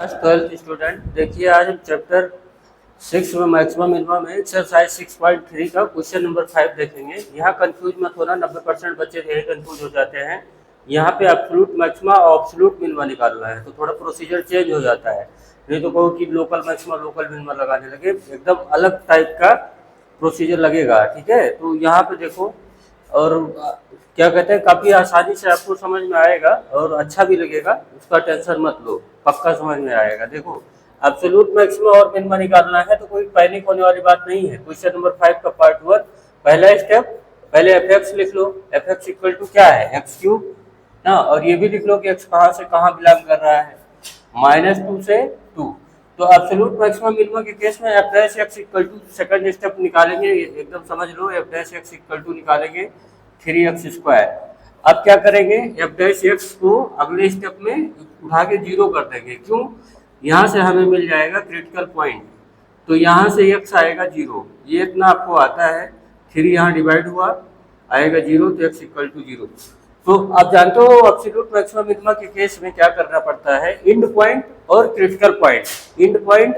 आज 12th student देखिए, आज हम चैप्टर 6 में मैक्सिमम मिनिमम में एक्सरसाइज 6.3 का क्वेश्चन नंबर 5 देखेंगे। यहाँ कंफ्यूज मत होना, 90% बच्चे यही कंफ्यूज हो जाते हैं। यहाँ पे एब्सोल्यूट मैक्सिमा और एब्सोल्यूट मिनिमा निकालना है, तो थोड़ा प्रोसीजर चेंज हो जाता है। नहीं तो कहो कि लोकल मैक्सिमा लोकल मिनिमा लगाने लगे, एकदम अलग टाइप का प्रोसीजर लगेगा। ठीक है, तो यहाँ पे देखो, और क्या कहते हैं, काफ़ी आसानी से आपको समझ में आएगा और अच्छा भी लगेगा, उसका टेंशन मत लो, पक्का समझ में आएगा। देखो, एब्सोल्यूट मैक्सिमा और मिनिमा निकालना है तो कोई पैनिक होने वाली बात नहीं है। क्वेश्चन नंबर 5 का पार्ट 1, पहला स्टेप, पहले एफ एक्स लिख लो। एफ एक्स इक्वल टू क्या है, एक्स क्यूब ना, और ये भी लिख लो कि एक्स कहाँ से कहाँ बिलोंग कर रहा है, -2 से 2। तो एब्सोल्यूट मैक्सिमम मिनिमा के केस में F dash X equal to second step निकालेंगे, एकदम समझ लो, F dash X equal to निकालेंगे 3x²। अब क्या करेंगे, एफ डैश एक्स को अगले स्टेप में उठा के 0 कर देंगे। क्यों, यहाँ से हमें मिल जाएगा क्रिटिकल पॉइंट, तो यहाँ से x आएगा 0, ये इतना आपको आता है। 3 यहाँ डिवाइड हुआ, आएगा 0, तो x इक्वल टू 0। तो आप जानते हो एब्सोल्यूट मैक्सिमम मिनिमा के केस में क्या करना पड़ता है, इंड पॉइंट और critical point, end point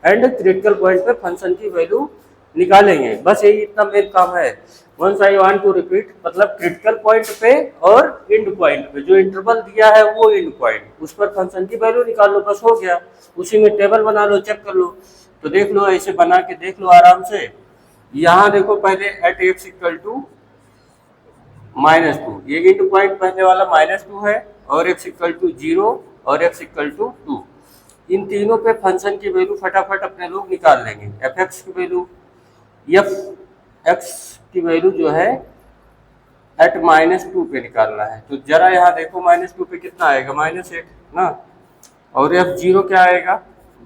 and critical point पे फंक्शन की वैल्यू निकालेंगे, बस यही इतना मेन काम है। Once I want to repeat, मतलब क्रिटिकल पॉइंट पे और इंड पॉइंट पे जो इंटरवल दिया है वो इंड पॉइंट, उस पर फंक्शन की वैल्यू निकाल लो, बस हो गया। उसी में टेबल बना लो, चेक कर लो। तो देख लो, ऐसे बना के देख लो आराम से। यहाँ देखो, पहले एट एक्स इक्वल टू -2, ये इंड पॉइंट पहले वाला -2 है, और x इक्वल टू 0 और x इक्वल टू 2। इन तीनों पे फंक्शन की वैल्यू फटाफट अपने लोग निकाल लेंगे। एफ एक्स की वैल्यू, एफ एक्स की वैल्यू जो है एट -2 पे निकालना है। तो जरा यहाँ देखो, -2 पे कितना आएगा, -8 ना, और एफ जीरो क्या आएगा,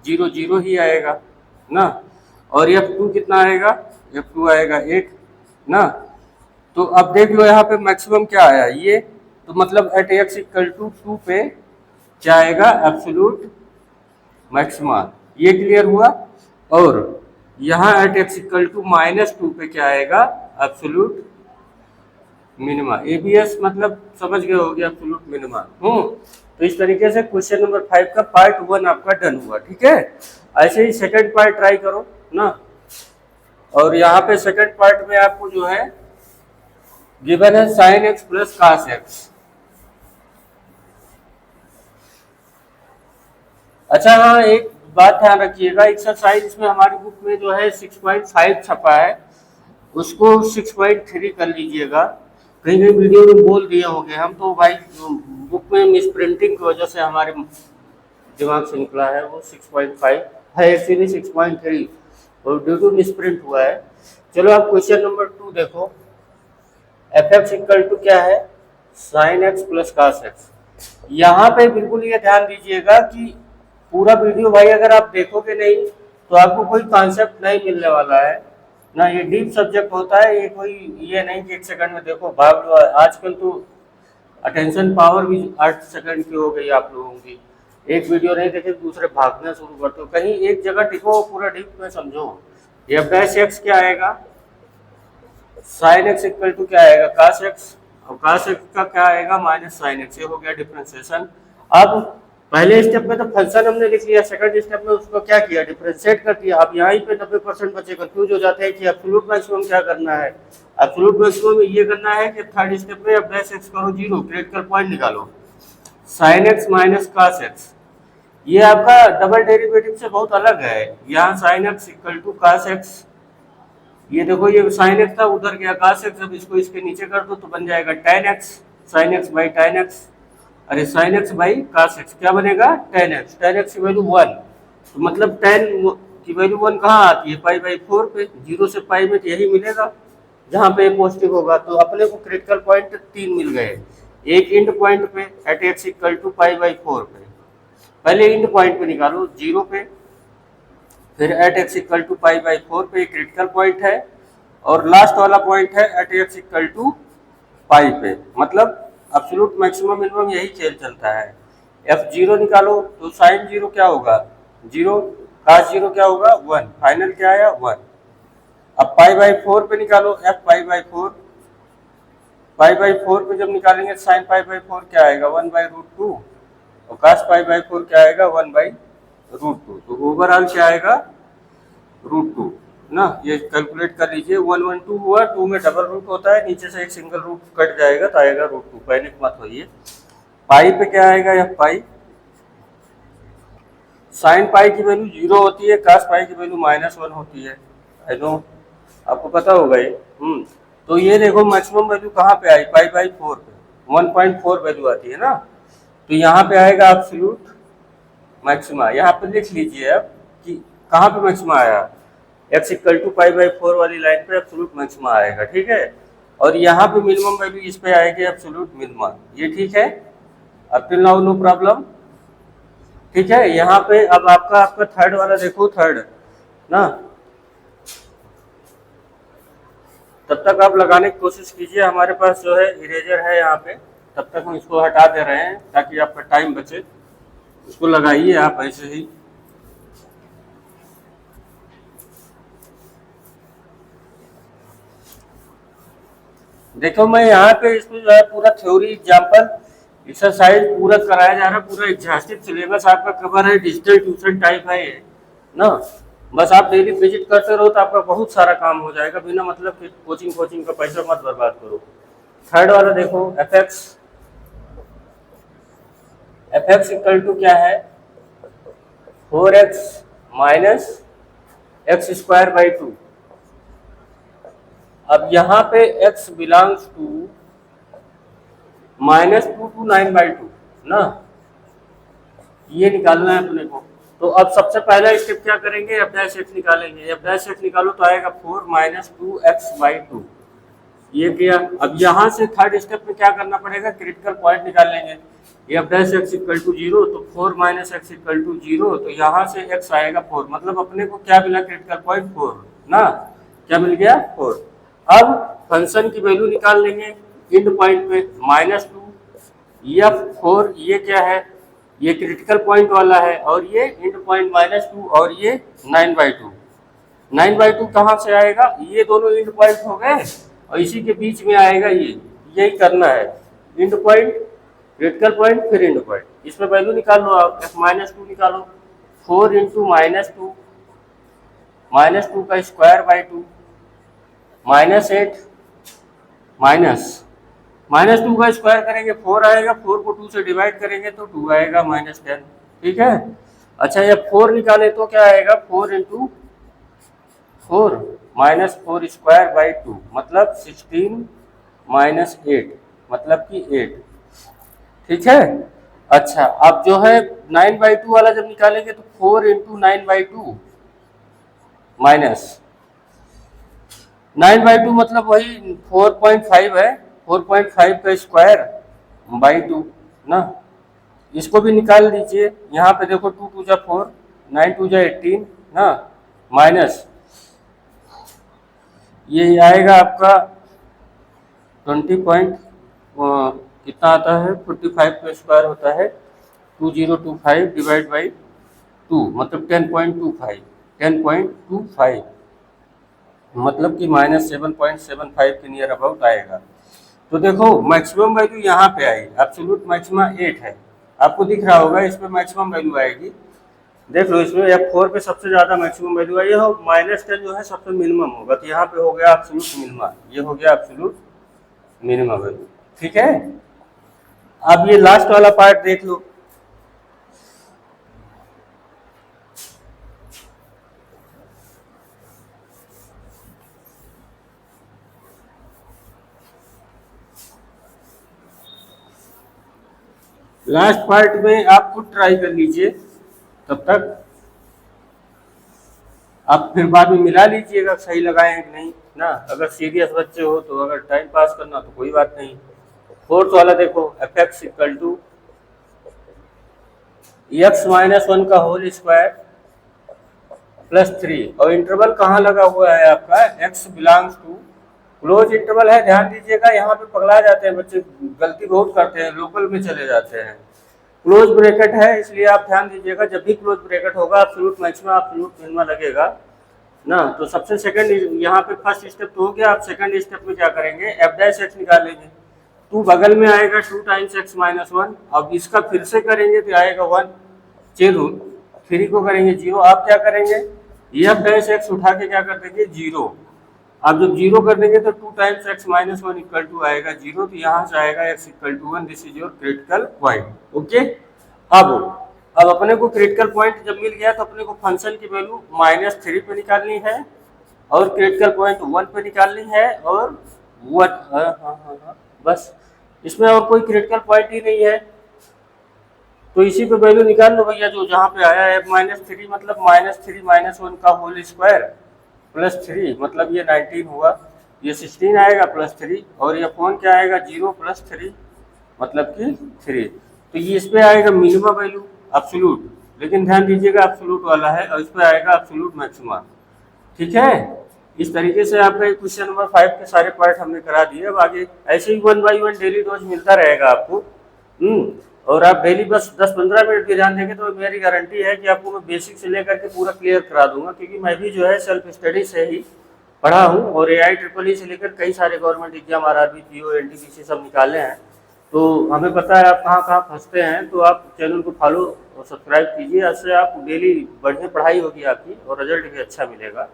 0 0 ही आएगा ना, और एफ 2 कितना आएगा, एफ 2 आएगा 8 ना। तो अब देख लो यहाँ पे मैक्सिमम क्या आया ये, तो मतलब एट एक्स इक्वल टू 2 पे क्या आएगा, एब्सोल्यूट मैक्सिमा, ये क्लियर हुआ। और यहाँ एट एक्स इक्वल टू -2 पे क्या आएगा, एब्सोल्यूट मिनिमा। एबीएस मतलब समझ गए होगे, एब्सोल्यूट मिनिमा। तो इस तरीके से क्वेश्चन नंबर 5 का पार्ट 1 आपका डन हुआ। ठीक है, ऐसे ही सेकंड पार्ट ट्राई करो ना। और यहाँ पे सेकंड पार्ट में आपको जो है गिवन है sin x plus cos x। अच्छा हाँ, एक बात ध्यान रखिएगा, एक्सरसाइज इसमें हमारी बुक में जो है 6.5 छपा है, उसको 6.3 कर लीजिएगा। कहीं कहीं वीडियो में बोल दिए होंगे हम, तो भाई बुक में मिस प्रिंटिंग की वजह से हमारे दिमाग से निकला है, वो 6.5 है, एक्चुअली 6.3, और ड्यू टू मिस प्रिंट हुआ है। चलो आप क्वेश्चन नंबर 2 देखो। एफ एक्स इक्वल टू क्या है, sine x plus cos x. यहाँ पे बिल्कुल ये ध्यान दीजिएगा कि पूरा वीडियो भाई अगर आप देखोगे नहीं तो आपको कोई कॉन्सेप्ट नहीं मिलने वाला है ना। ये डीप सब्जेक्ट होता है, ये कोई ये नहीं कि 1 सेकंड में देखो भाग लो। आजकल तो अटेंशन पावर भी 8 सेकंड की हो गई आप लोगों की। एक वीडियो नहीं देखे दूसरे भागना शुरू करते हो, कहीं एक जगह टिको, पूरा डीप में समझो। एफ डैश एक्स क्या आएगा, साइन एक्स इक्वल टू क्या आएगा, कास एक्स, और कास एक्स का क्या आएगा, माइनस साइन एक्स। ये हो गया डिफरेंशिएशन। अब पहले स्टेप में तो फंक्शन हमने लिख लिया, सेकंड स्टेप में उसको क्या किया, डिफरेंशिएट कर दिया। अब यहाँ पे 90% बच्चे कंफ्यूज हो जाते हैं कि एब्सोल्यूट मैक्सिमम क्या करना है। एब्सोल्यूट मैक्सिमम ये करना है कि थर्ड स्टेप में एफ डैश एक्स करो 0, क्रिटिकल पॉइंट निकालो, sine x minus cos x. ये आपका डबल डेरिवेटिव से बहुत अलग है। यहाँ sine x equal to cos x, ये देखो ये साइन एक्स था, उधर गया कास एक्स, अब इसको इसके नीचे कर दो तो बन जाएगा tan x, sine x by tan x। अरे sine x by cos x क्या बनेगा, tan x, tan x की वैल्यू 1, तो मतलब tan की वैल्यू 1 कहाँ आती है, पाई बाई 4 पे, 0 से पाई में तो यही मिलेगा जहाँ पे पॉजिटिव होगा। तो अपने को क्रिटिकल पॉइंट 3 मिल गए, एक इंड पॉइंट पे at x equal to pi by 4 पे, पहले इंड पॉइंट पे निकालो 0 पे, फिर at x equal to pi by 4 पे क्रिटिकल पॉइंट है, और लास्ट वाला पॉइंट है एट एक्स इक्वल टू पाई पे। मतलब एब्सोल्यूट मैक्सिमम मिनिमम यही खेल चलता है। एफ 0 निकालो तो साइन 0 क्या होगा, 0, कास 0 क्या होगा 1, फाइनल क्या आया 1। अब पाई बाई 4 पे निकालो, F pi by 4, pi by 4 पे जब निकालेंगे साइन पाई बाई 4 क्या आएगा 1 बाई रूट 2, और कास पाई बाई 4 क्या आएगा 1 बाई √2, तो ओवरऑल क्या आएगा √2 ना। ये कैलकुलेट कर लीजिए, 112 हुआ, 2 में डबल रूट होता है, नीचे से एक सिंगल रूट कट जाएगा तो आएगा √2, पैनिक मत होइए। पाई पे क्या आएगा, यह पाई, साइन पाई की वैल्यू 0 होती है, कास पाई की वैल्यू -1 होती है, आई नो आपको पता होगा ये। तो ये देखो मैक्सिमम वैल्यू कहाँ पे आई, पाई/4 पे 1.4 वैल्यू आती है ना, तो यहाँ पे आएगा एब्सोल्यूट मैक्सिमा। यहाँ पे लिख लीजिए अब कि कहाँ पे मैक्सिमा आया, x = पाई/4 वाली लाइन पे एब्सोल्यूट मैक्सिमा आएगा, ठीक है। और यहाँ पे मिनिमम वैल्यू इस पे आएगी एब्सोल्यूट मिनिमा, ये ठीक है, up till now no problem, ठीक है। यहाँ पे अब आपका थर्ड वाला देखो, थर्ड ना, तब तक आप लगाने की कोशिश कीजिए, हमारे पास जो है इरेजर है यहाँ पे, तब तक हम इसको हटा दे रहे हैं ताकि आपका टाइम बचे, इसको लगाइए आप ऐसे ही। देखो मैं यहाँ पे इसमें जो है पूरा थ्योरी एग्जाम्पल एक्सरसाइज पूरा कराया जा रहा है, पूरा एग्जॉस्टिव सिलेबस आपका कवर है, डिजिटल ट्यूशन टाइप है ये ना। बस आप डेली विजिट करते रहो तो आपका बहुत सारा काम हो जाएगा, बिना मतलब कि कोचिंग का पैसा मत बर्बाद करो। थर्ड वाला देखो, एफ एक्स इक्वल टू क्या है, 4x - x²/2। अब यहाँ पे x बिलोंग्स टू -2 to 9/2 ना, ये निकालना है अपने को। तो अब सबसे पहला स्टेप क्या करेंगे, f' निकालेंगे, f' निकालो तो आएगा 4 - 2x/2, ये किया। अब यहाँ से थर्ड स्टेप में क्या करना पड़ेगा, क्रिटिकल पॉइंट निकाल लेंगे, f' = 0, तो 4 - x = 0, तो यहाँ से x आएगा 4, मतलब अपने को क्या मिला, क्रिटिकल पॉइंट 4 ना, क्या मिल गया 4। अब फंक्शन की वैल्यू निकाल लेंगे इंड पॉइंट पे, -2, यह 4, ये क्या है, ये क्रिटिकल पॉइंट वाला है, और ये इंड पॉइंट -2, और ये 9/2। 9/2 कहाँ से आएगा, ये दोनों इंड पॉइंट हो गए, और इसी के बीच में आएगा ये, यही करना है, इंड पॉइंट, क्रिटिकल पॉइंट, फिर इंड पॉइंट। इसमें वैल्यू निकाल लो आप, -2 निकालो, 4 × -2, -2 का स्क्वायर/2, -8, -2 का स्क्वायर करेंगे 4 आएगा, 4 को 2 से डिवाइड करेंगे तो 2 आएगा, -10, ठीक है। अच्छा ये 4 निकाले तो क्या आएगा, 4 × 4 -4² मतलब 16 - 8 मतलब कि 8, ठीक है। अच्छा अब जो है 9/2 वाला जब निकालेंगे तो 4 × 9/2 माइनस 9/2 मतलब वही 4.5 है, 4.5 का स्क्वायर/2 ना, इसको भी निकाल दीजिए। यहाँ पे देखो 2 × 2 = 4, 9 × 2 = 18 ना, माइनस ये आएगा आपका 20 पॉइंट कितना आता है, 45 का स्क्वायर होता है 2025 डिवाइड बाई 2 मतलब 10.25, 10.25 मतलब कि -7.75 के नियर अबाउट आएगा। तो देखो मैक्सिमम वैल्यू यहाँ पे आई, एब्सोल्यूट मैक्सिमा 8 है, आपको दिख रहा होगा, इस पे मैक्सिमम वैल्यू आएगी, देख लो इसमें F4 पे सबसे ज्यादा मैक्सिमम वैल्यू आई है, और -10 जो है सबसे मिनिमम होगा, तो यहाँ पे हो गया एब्सोल्यूट मिनिमा, ये हो गया एब्सोल्यूट मिनिमा वैल्यू, ठीक है। अब ये लास्ट वाला पार्ट देख लो, लास्ट पार्ट में आप खुद ट्राई कर लीजिए, तब तक आप फिर बाद में मिला लीजिएगा सही लगाए हैं कि नहीं ना। अगर सीरियस बच्चे हो तो अगर टाइम पास करना तो कोई बात नहीं। फोर्थ वाला देखो, f(x = x-1 का होल स्क्वायर +3, और इंटरवल कहाँ लगा हुआ है आपका, x belongs to close interval है। ध्यान दीजिएगा, यहाँ पे पगला जाते हैं बच्चे, गलती बहुत करते हैं, लोकल में चले जाते हैं। क्लोज ब्रैकेट है, इसलिए आप ध्यान दीजिएगा, जब भी क्लोज ब्रैकेट होगा एब्सोल्यूट मैक्सिमा एब्सोल्यूट मिनिमा लगेगा ना। तो सबसे सेकंड, यहाँ पे फर्स्ट स्टेप तो हो गया, आप सेकंड स्टेप में क्या करेंगे, f' निकालेंगे, 2 बगल में आएगा 2 × x - 1, अब इसका फिर से करेंगे तो आएगा 1, चेन रूल, 3 को करेंगे 0। आप क्या करेंगे, एफ डैश एक्स उठा के क्या कर देंगे 0। अब जब 0 कर देंगे तो 2 times x minus 1 equal to आएगा 0, तो यहाँ से आएगा x equal to 1। This is your critical point. Okay, अब अपने को क्रिटिकल पॉइंट जब मिल गया तो अपने को फंक्शन की वैल्यू -3 पे निकालनी है और क्रिटिकल पॉइंट 1 पे निकालनी है और 1, हाँ, बस इसमें और कोई क्रिटिकल पॉइंट ही नहीं है, तो इसी पे वैल्यू निकाल लो भैया जो जहाँ पे आया है। -3 मतलब -3 -1 का होल स्क्वायर +3 मतलब ये 19 हुआ, ये 16 आएगा +3 और ये फोन क्या आएगा 0 +3 मतलब कि 3। तो ये इस पे आएगा मिनिमम वैल्यू एब्सोल्यूट, लेकिन ध्यान दीजिएगा एब्सोल्यूट वाला है और इस पे आएगा एब्सोल्यूट मैक्सिमा। ठीक है, इस तरीके से आपका क्वेश्चन नंबर 5 के सारे पार्ट हमने करा दिए। अब आगे ऐसे ही 1 बाई 1 डेली डोज मिलता रहेगा आपको। और आप डेली बस 10-15 मिनट भी ध्यान देंगे तो मेरी गारंटी है कि आपको मैं बेसिक से लेकर के पूरा क्लियर करा दूंगा, क्योंकि मैं भी जो है सेल्फ स्टडी से ही पढ़ा हूँ और AI-EEE से लेकर कई सारे government exam RRB PO NTPC सब निकाले हैं, तो हमें पता है आप कहाँ कहाँ फंसते हैं। तो आप चैनल को फॉलो और सब्सक्राइब कीजिए, इससे आप डेली बढ़िया पढ़ाई होगी आपकी और रिजल्ट भी अच्छा मिलेगा।